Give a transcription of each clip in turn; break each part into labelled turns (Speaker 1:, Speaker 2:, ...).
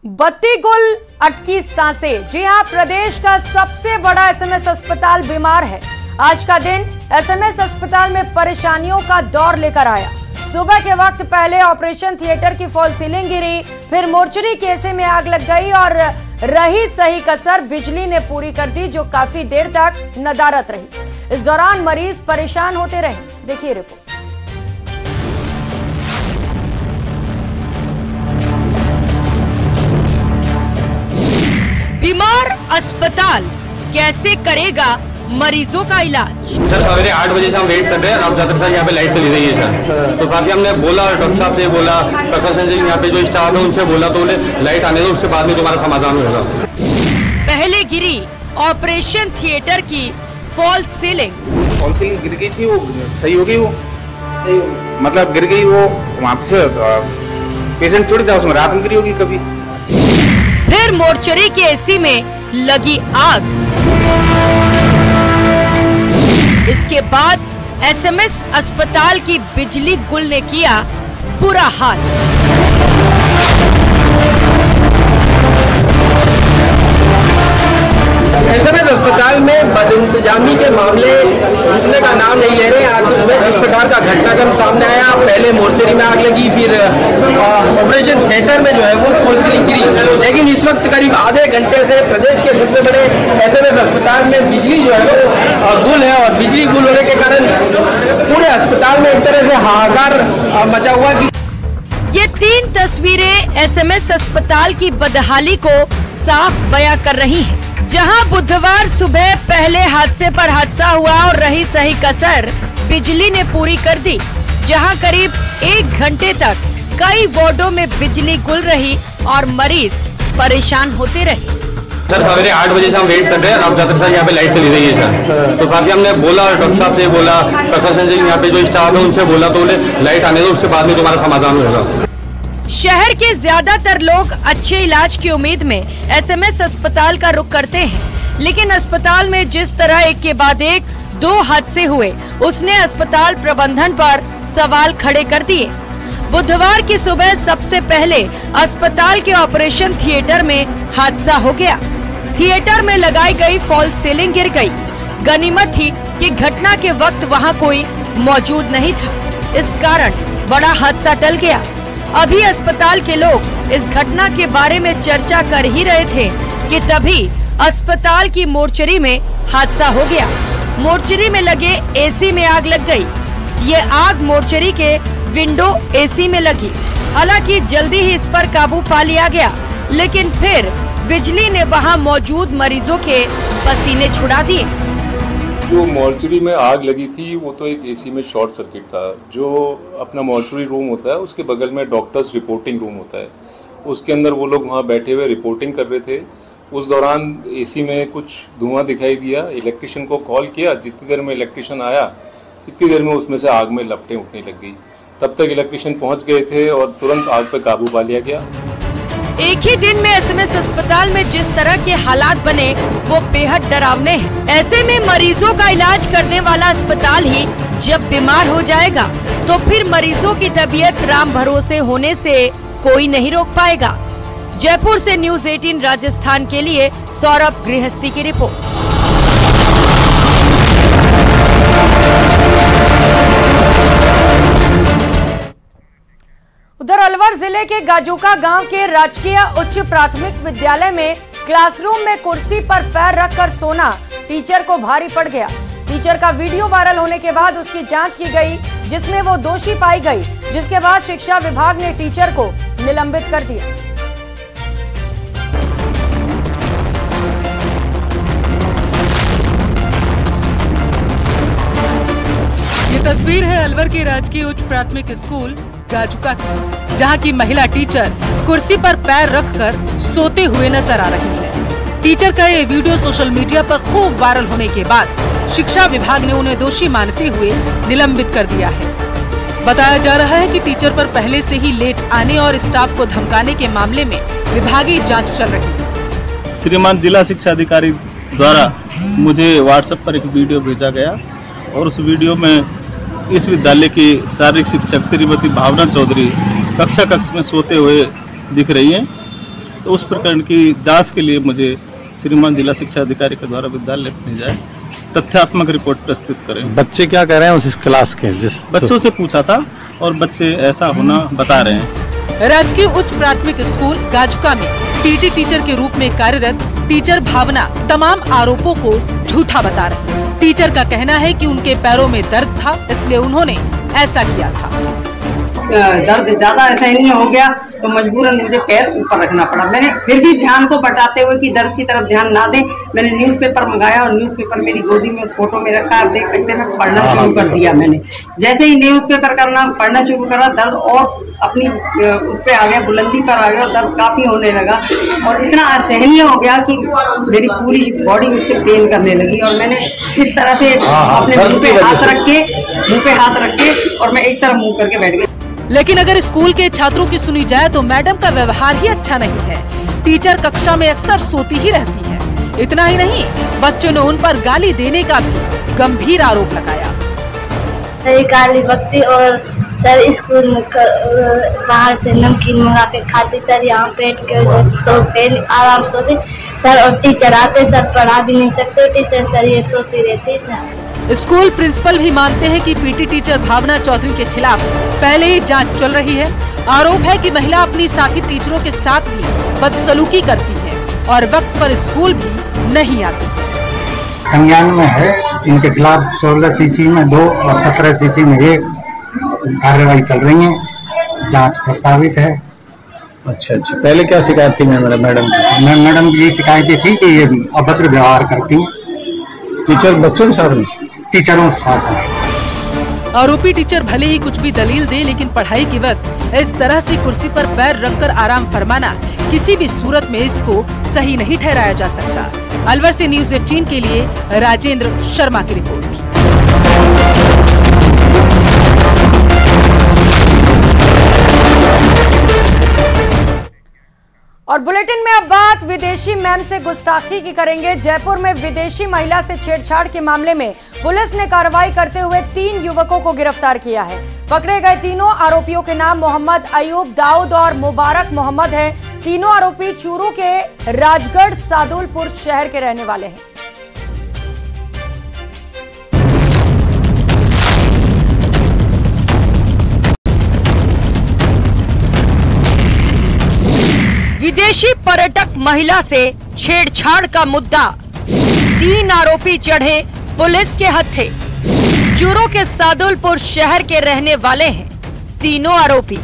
Speaker 1: बत्ती गुल अटकी सांसें। जी हां, प्रदेश का सबसे बड़ा एसएमएस अस्पताल बीमार है। आज का दिन एसएमएस अस्पताल में परेशानियों का दौर लेकर आया। सुबह के वक्त पहले ऑपरेशन थिएटर की फॉल सीलिंग गिरी, फिर मोर्चरी के एसी में आग लग गई और रही सही कसर बिजली ने पूरी कर दी, जो काफी देर तक नदारत रही। इस दौरान मरीज परेशान होते रहे। देखिए रिपोर्ट। बीमार अस्पताल कैसे करेगा मरीजों का इलाज?
Speaker 2: सर सवेरे 8 बजे से हम वेट कर रहे हैं। अब ज्यादातर सर यहाँ पे लाइट चली रही है सर, तो काफी हमने बोला, डॉक्टर साहब से बोला, प्रशासन से, यहाँ पे जो स्टाफ है उनसे बोला, तो बोले लाइट आने दो, उसके बाद में तुम्हारा समाधान होगा।
Speaker 1: पहले गिरी ऑपरेशन थिएटर की फॉल सीलिंग
Speaker 3: गिर गई थी, वो सही हो गई, वो मतलब गिर गई, वो वहाँ से पेशेंट थोड़ी था उसमें, रात में गिरी होगी कभी।
Speaker 1: फिर मोर्चरी के एसी में लगी आग। इसके बाद एसएमएस अस्पताल की बिजली गुल ने किया बुरा हाल।
Speaker 4: एसएमएस अस्पताल में बदइंतजामी के मामले रुकने का नाम नहीं ले रहे। आज सुबह जिस प्रकार का घटनाक्रम सामने आया, पहले मोर्चरी में आग लगी, फिर ऑपरेशन थिएटर में जो है वो फॉल सीलिंग गिरी, लेकिन इस वक्त करीब आधे घंटे से प्रदेश के सबसे बड़े एसएमएस अस्पताल में बिजली जो है वो गुल है, और बिजली गुल होने के कारण पूरे अस्पताल में एक तरह से हाहाकार मचा हुआ।
Speaker 1: ये 3 तस्वीरें एसएमएस अस्पताल की बदहाली को साफ बयां कर रही हैं। जहां बुधवार सुबह पहले हादसे पर हादसा हुआ और रही सही कसर बिजली ने पूरी कर दी। जहां करीब 1 घंटे तक कई वार्डों में बिजली गुल रही और मरीज परेशान होते रहे।
Speaker 2: सर सवेरे 8 बजे से हम वेट कर रहे हैं। अब ज्यादातर सर यहाँ पे लाइट चली रही है सर, तो काफी हमने बोला, डॉक्टर साहब से बोला, प्रशासन से, यहाँ पे जो स्टाफ है उनसे बोला, तो बोले लाइट आने दो, उसके बाद में तुम्हारा समाधान होगा।
Speaker 1: शहर के ज्यादातर लोग अच्छे इलाज की उम्मीद में एसएमएस अस्पताल का रुख करते हैं, लेकिन अस्पताल में जिस तरह एक के बाद एक 2 हादसे हुए, उसने अस्पताल प्रबंधन पर सवाल खड़े कर दिए। बुधवार की सुबह सबसे पहले अस्पताल के ऑपरेशन थिएटर में हादसा हो गया। थिएटर में लगाई गई फॉल सीलिंग गिर गई। गनीमत थी कि घटना के वक्त वहां कोई मौजूद नहीं था, इस कारण बड़ा हादसा टल गया। अभी अस्पताल के लोग इस घटना के बारे में चर्चा कर ही रहे थे कि तभी अस्पताल की मोर्चरी में हादसा हो गया। मोर्चरी में लगे एसी में आग लग गई। ये आग मोर्चरी के विंडो एसी में लगी। हालांकि जल्दी ही इस पर काबू पा लिया गया, लेकिन फिर बिजली ने वहां मौजूद मरीजों के पसीने छुड़ा दिए।
Speaker 5: जो मॉर्चरी में आग लगी थी वो तो एक एसी में शॉर्ट सर्किट था। जो अपना मॉर्चरी रूम होता है उसके बगल में डॉक्टर्स रिपोर्टिंग रूम होता है, उसके अंदर वो लोग वहाँ बैठे हुए रिपोर्टिंग कर रहे थे। उस दौरान एसी में कुछ धुआं दिखाई दिया। इलेक्ट्रिशियन को कॉल किया, जितनी देर में इलेक्ट्रिशियन आया इतनी देर में उसमें से आग में लपटें उठने लग गई। तब तक इलेक्ट्रिशियन पहुँच गए थे और तुरंत आग पर काबू पा लिया गया।
Speaker 1: एक ही दिन में एसएमएस अस्पताल में जिस तरह के हालात बने वो बेहद डरावने हैं। ऐसे में मरीजों का इलाज करने वाला अस्पताल ही जब बीमार हो जाएगा तो फिर मरीजों की तबीयत राम भरोसे होने से कोई नहीं रोक पाएगा। जयपुर से न्यूज़ 18 राजस्थान के लिए सौरभ गृहस्थी की रिपोर्ट। उधर अलवर जिले के गाजुका गांव के राजकीय उच्च प्राथमिक विद्यालय में क्लासरूम में कुर्सी पर पैर रखकर सोना टीचर को भारी पड़ गया। टीचर का वीडियो वायरल होने के बाद उसकी जांच की गई, जिसमें वो दोषी पाई गई, जिसके बाद शिक्षा विभाग ने टीचर को निलंबित कर दिया।
Speaker 6: ये तस्वीर है अलवर के राजकीय उच्च प्राथमिक स्कूल गाजुका की, जहां की महिला टीचर कुर्सी पर पैर रखकर सोते हुए नजर आ रही है। टीचर का ये वीडियो सोशल मीडिया पर खूब वायरल होने के बाद शिक्षा विभाग ने उन्हें दोषी मानते हुए निलंबित कर दिया है। बताया जा रहा है कि टीचर पर पहले से ही लेट आने और स्टाफ को धमकाने के मामले में विभागीय जांच चल रही है।
Speaker 7: श्रीमान जिला शिक्षा अधिकारी द्वारा मुझे व्हाट्सएप पर एक वीडियो भेजा गया और उस वीडियो में इस विद्यालय की शारीरिक शिक्षक श्रीमती भावना चौधरी कक्षा कक्ष में सोते हुए दिख रही हैं तो उस प्रकरण की जांच के लिए मुझे श्रीमान जिला शिक्षा अधिकारी के द्वारा विद्यालय में जाए तथ्यात्मक रिपोर्ट प्रस्तुत करें।
Speaker 8: बच्चे क्या कह रहे हैं उस क्लास के?
Speaker 7: बच्चों से पूछा था और बच्चे ऐसा होना बता रहे हैं।
Speaker 6: राजकीय उच्च प्राथमिक स्कूल गाजुका में पीटी टीचर के रूप में कार्यरत टीचर भावना तमाम आरोपों को झूठा बता रही है। टीचर का कहना है कि उनके पैरों में दर्द था, इसलिए उन्होंने ऐसा किया था।
Speaker 9: दर्द ज्यादा असहनीय हो गया तो मजबूरन मुझे पैर ऊपर रखना पड़ा। मैंने फिर भी ध्यान को बटाते हुए कि दर्द की तरफ ध्यान ना दें, मैंने न्यूज़पेपर मंगाया और न्यूज़पेपर मेरी गोदी में उस फोटो में रखा। आप देख सकते हैं, पढ़ना शुरू कर दिया मैंने। जैसे ही न्यूज़पेपर पढ़ना शुरू करा, दर्द और अपनी उस पर आ गया, बुलंदी पर आ गया, दर्द काफी होने लगा और इतना असहनीय हो गया कि मेरी पूरी बॉडी उससे पेन करने लगी। और मैंने इस तरह से अपने मुंह पे हाथ रख के और मैं एक तरफ मुंह करके बैठ गई।
Speaker 6: लेकिन अगर स्कूल के छात्रों की सुनी जाए तो मैडम का व्यवहार ही अच्छा नहीं है। टीचर कक्षा में अक्सर सोती ही रहती है। इतना ही नहीं, बच्चों ने उन पर गाली देने का भी गंभीर आरोप लगाया।
Speaker 10: गाली बकती और सर स्कूल में बाहर से नमकीन मंगा के खाते, सर यहाँ पेट के सोते आराम सोते सर, और टीचर आते सर पढ़ा भी नहीं सकते टीचर, सर ये सोती रहती था।
Speaker 6: स्कूल प्रिंसिपल भी मानते हैं कि पीटी टीचर भावना चौधरी के खिलाफ पहले ही जांच चल रही है। आरोप है कि महिला अपनी साथी टीचरों के साथ भी बदसलूकी करती है और वक्त पर स्कूल भी नहीं आती।
Speaker 11: संज्ञान में है, इनके खिलाफ 16 सीसी में 2 और 17 सीसी में 1 कार्रवाई चल रही है, जांच प्रस्तावित है।
Speaker 8: अच्छा, पहले क्या शिकायत थी
Speaker 11: मैडम की? ये शिकायतें थी कि ये अभद्र व्यवहार करती हैं टीचर बच्चों के साथ में, टीचरों के साथ।
Speaker 6: आरोपी टीचर भले ही कुछ भी दलील दे, लेकिन पढ़ाई के वक्त इस तरह से कुर्सी पर पैर रखकर आराम फरमाना किसी भी सूरत में इसको सही नहीं ठहराया जा सकता। अलवर से न्यूज़ 18 के लिए राजेंद्र शर्मा की रिपोर्ट।
Speaker 1: और बुलेटिन में अब बात विदेशी मैम से गुस्ताखी की करेंगे। जयपुर में विदेशी महिला से छेड़छाड़ के मामले में पुलिस ने कार्रवाई करते हुए 3 युवकों को गिरफ्तार किया है। पकड़े गए तीनों आरोपियों के नाम मोहम्मद अयूब, दाऊद और मुबारक मोहम्मद हैं। तीनों आरोपी चूरू के राजगढ़ सादुलपुर शहर के रहने वाले हैं। विदेशी पर्यटक महिला से छेड़छाड़ का मुद्दा, 3 आरोपी चढ़े पुलिस के हत्थे। चूरू के सादुलपुर शहर के रहने वाले हैं तीनों आरोपी।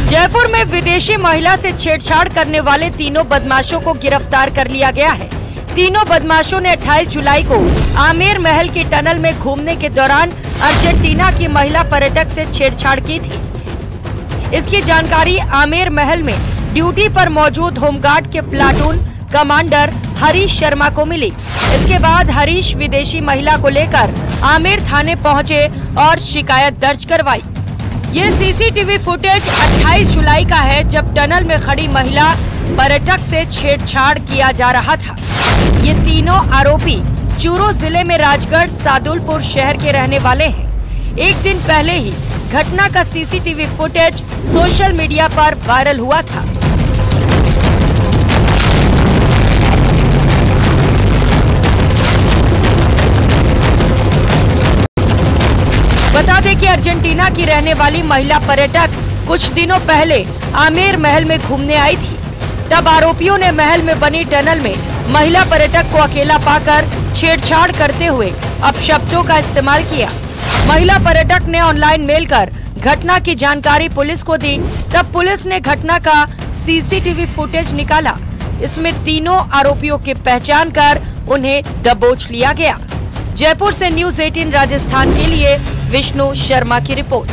Speaker 1: जयपुर में विदेशी महिला से छेड़छाड़ करने वाले तीनों बदमाशों को गिरफ्तार कर लिया गया है। तीनों बदमाशों ने 28 जुलाई को आमेर महल के टनल में घूमने के दौरान अर्जेंटीना की महिला पर्यटक से छेड़छाड़ की थी। इसकी जानकारी आमेर महल में ड्यूटी पर मौजूद होमगार्ड के प्लाटून कमांडर हरीश शर्मा को मिली। इसके बाद हरीश विदेशी महिला को लेकर आमेर थाने पहुंचे और शिकायत दर्ज करवाई। ये सीसीटीवी फुटेज 28 जुलाई का है, जब टनल में खड़ी महिला पर्यटक से छेड़छाड़ किया जा रहा था। ये तीनों आरोपी चूरू जिले में राजगढ़ सादुलपुर शहर के रहने वाले हैं। एक दिन पहले ही घटना का सीसीटीवी फुटेज सोशल मीडिया पर वायरल हुआ था। बता दें कि अर्जेंटीना की रहने वाली महिला पर्यटक कुछ दिनों पहले आमेर महल में घूमने आई थी। तब आरोपियों ने महल में बनी टनल में महिला पर्यटक को अकेला पाकर छेड़छाड़ करते हुए अपशब्दों का इस्तेमाल किया। महिला पर्यटक ने ऑनलाइन मेल कर घटना की जानकारी पुलिस को दी। तब पुलिस ने घटना का सीसीटीवी फुटेज निकाला। इसमें तीनों आरोपियों की पहचान कर उन्हें दबोच लिया गया। जयपुर से न्यूज़ 18 राजस्थान के लिए विष्णु शर्मा की रिपोर्ट।